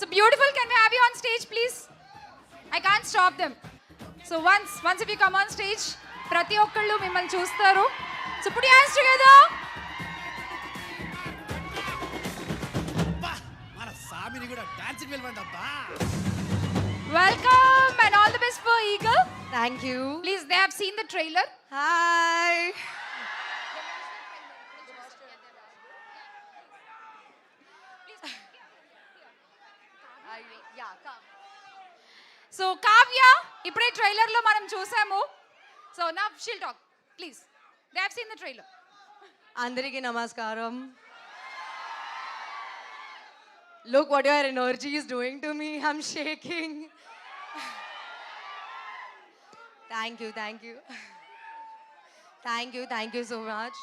So beautiful. Can we have you on stage, please? I can't stop them. So once if you come on stage, ప్రతి ఒక్కళ్ళు మిమ్మల్ని చూస్తారు. So put your hands together. అబ్బా మన సామిని కూడా dance పిలవండి అబ్బా. Welcome and all the best for Eagle. Thank you. Please, they have seen the trailer. Hi. So Kavya ఇప్పుడే ట్రైలర్ లో మనం చూసాము. So now she'll talk please. They have seen the trailer. అందరికీ నమస్కారం. Look what your energy is doing to me. I'm shaking. Thank you, thank you. Thank you so much.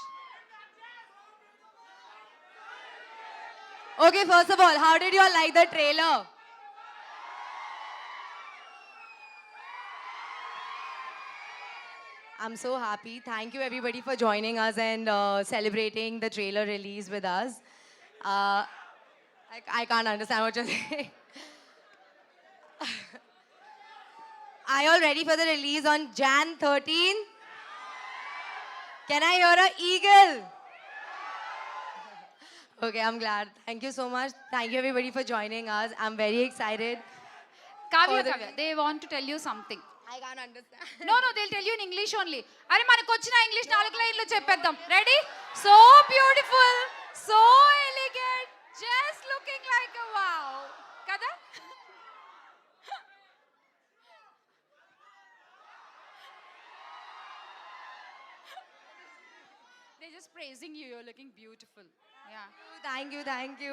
Okay, first of all, how did you all like the trailer? I'm so happy. Thank you everybody for joining us and celebrating the trailer release with us. I can't understand what you're saying. Are you all ready for the release on Jan 13? Can I hear a eagle? Okay, I'm glad. Thank you so much. Thank you everybody for joining us. I'm very excited. Kavya For the- Kavya they want to tell you something. I can't understand. No they'll tell you in English only. అరే మనకు వచ్చిన English 4 లైన్లు చెప్పేద్దాం. Ready? So beautiful, so elegant, just looking like a wow కదా. They're just praising you. You're looking beautiful. Yeah. Thank you.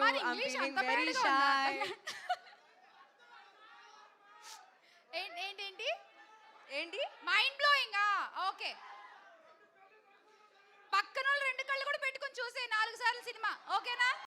మరి I'm English feeling అంత very బేడగా ఉందా? shy. ఏంటి ఏంటి? Mind blowing. ఓకే, పక్కన వాళ్ళు 2 కళ్ళు కూడా పెట్టుకొని చూసే 4 సార్లు సినిమా. ఓకేనా?